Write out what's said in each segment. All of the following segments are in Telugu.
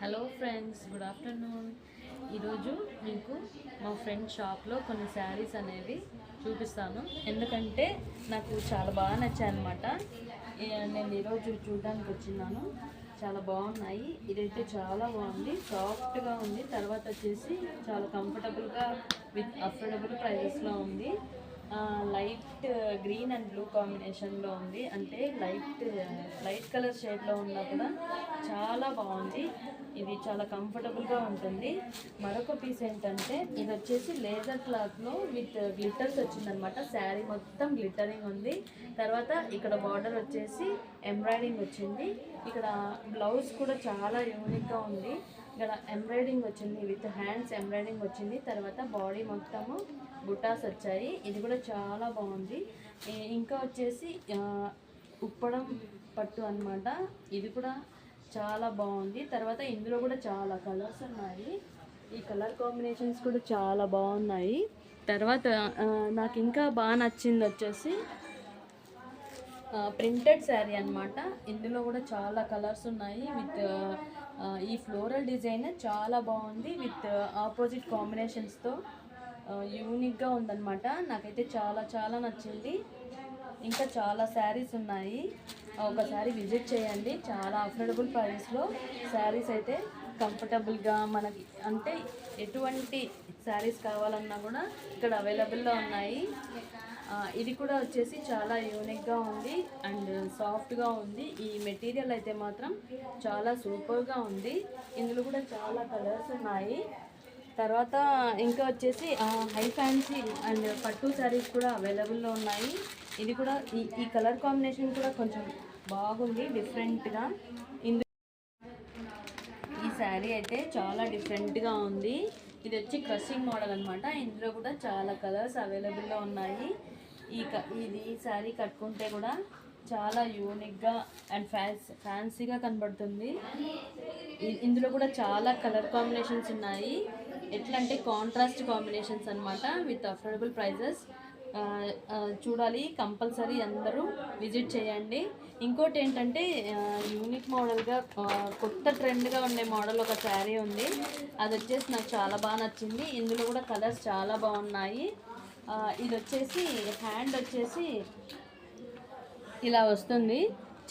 Hello friends, good afternoon. ఈరోజు మీకు మా ఫ్రెండ్ షాప్లో కొన్ని శారీస్ అనేవి చూపిస్తాను. ఎందుకంటే నాకు చాలా బాగా నచ్చాయి అన్నమాట. నేను ఈరోజు చూడడానికి వచ్చినాను. చాలా బాగున్నాయి. ఇదైతే చాలా బాగుంది, సాఫ్ట్గా ఉంది. తర్వాత వచ్చేసి చాలా కంఫర్టబుల్గా విత్ అఫోర్డబుల్ ప్రైజెస్లో ఉంది. లైట్ గ్రీన్ అండ్ బ్లూ కాంబినేషన్లో ఉంది. అంటే లైట్ కలర్ షేడ్లో ఉన్నా కూడా చాలా బాగుంది. ఇది చాలా కంఫర్టబుల్గా ఉంటుంది. మరొక పీస్ ఏంటంటే ఇది వచ్చేసి లేజర్ క్లాత్లో విత్ గ్లిటర్స్ వచ్చిందనమాట. శారీ మొత్తం గ్లిటరింగ్ ఉంది. తర్వాత ఇక్కడ బార్డర్ వచ్చేసి ఎంబ్రాయిడింగ్ వచ్చింది. ఇక్కడ బ్లౌజ్ కూడా చాలా యూనిక్గా ఉంది. ఇక్కడ ఎంబ్రాయిడింగ్ వచ్చింది, విత్ హ్యాండ్స్ ఎంబ్రాయిడింగ్ వచ్చింది. తర్వాత బాడీ మొత్తము బుటాస్ వచ్చాయి. ఇది కూడా చాలా బాగుంది. ఇంకా వచ్చేసి ఉప్పడం పట్టు అన్నమాట. ఇది కూడా చాలా బాగుంది. తర్వాత ఇందులో కూడా చాలా కలర్స్ ఉన్నాయి. ఈ కలర్ కాంబినేషన్స్ కూడా చాలా బాగున్నాయి. తర్వాత నాకు ఇంకా బాగా నచ్చింది వచ్చేసి ప్రింటెడ్ శారీ అన్నమాట. ఇందులో కూడా చాలా కలర్స్ ఉన్నాయి. విత్ ఈ ఫ్లోరల్ డిజైన్ చాలా బాగుంది. విత్ ఆపోజిట్ కాంబినేషన్స్తో యూనిక్గా ఉందన్నమాట. నాకైతే చాలా చాలా నచ్చింది. ఇంకా చాలా శారీస్ ఉన్నాయి. ఒకసారి విజిట్ చేయండి. చాలా అఫోర్డబుల్ ప్రైస్లో శారీస్ అయితే కంఫర్టబుల్గా మనకి అంటే ఎటువంటి శారీస్ కావాలన్నా కూడా ఇక్కడ అవైలబుల్లో ఉన్నాయి. ఇది కూడా వచ్చేసి చాలా యూనిక్గా ఉంది అండ్ సాఫ్ట్గా ఉంది. ఈ మెటీరియల్ అయితే మాత్రం చాలా సూపర్గా ఉంది. ఇందులో కూడా చాలా కలర్స్ ఉన్నాయి. తర్వాత ఇంకా వచ్చేసి హై ఫ్యాన్సీ అండ్ పట్టు శారీస్ కూడా అవైలబుల్లో ఉన్నాయి. ఇది కూడా ఈ కలర్ కాంబినేషన్ కూడా కొంచెం బాగుంది, డిఫరెంట్గా. ఈ శారీ అయితే చాలా డిఫరెంట్గా ఉంది. ఇది వచ్చి క్రషింగ్ మోడల్ అనమాట. ఇందులో కూడా చాలా కలర్స్ అవైలబుల్లో ఉన్నాయి. ఈ శారీ కట్టుకుంటే కూడా చాలా యూనిక్గా అండ్ ఫ్యాన్సీగా కనబడుతుంది. ఇందులో కూడా చాలా కలర్ కాంబినేషన్స్ ఉన్నాయి. ఎట్లా అంటే కాంట్రాస్ట్ కాంబినేషన్స్ అనమాట. With affordable prices. చూడాలి, కంపల్సరీ అందరూ విజిట్ చేయండి. ఇంకోటి ఏంటంటే యూనిక్ మోడల్గా కొత్త ట్రెండ్గా ఉండే మోడల్ ఒక శారీ ఉంది. అది వచ్చేసి నాకు చాలా బాగా నచ్చింది. ఇందులో కూడా కలర్స్ చాలా బాగున్నాయి. ఇది వచ్చేసి హ్యాండ్ వచ్చేసి ఇలా వస్తుంది,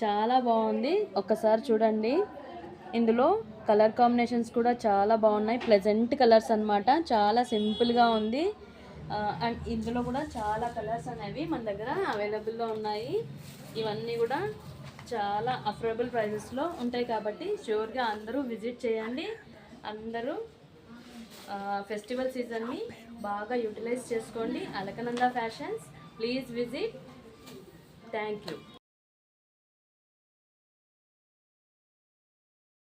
చాలా బాగుంది. ఒక్కసారి చూడండి. ఇందులో కలర్ కాంబినేషన్స్ కూడా చాలా బాగున్నాయి. ప్లెజెంట్ కలర్స్ అన్నమాట. చాలా సింపుల్గా ఉంది. అండ్ ఇందులో కూడా చాలా కలర్స్ అనేవి మన దగ్గర అవైలబుల్లో ఉన్నాయి. ఇవన్నీ కూడా చాలా అఫోర్డబుల్ ప్రైజెస్లో ఉంటాయి. కాబట్టి షూర్గా అందరూ విజిట్ చేయండి. అందరూ ఫెస్టివల్ సీజన్ని బాగా యూటిలైజ్ చేసుకోండి. Alakananda fashions, please visit. Thank you.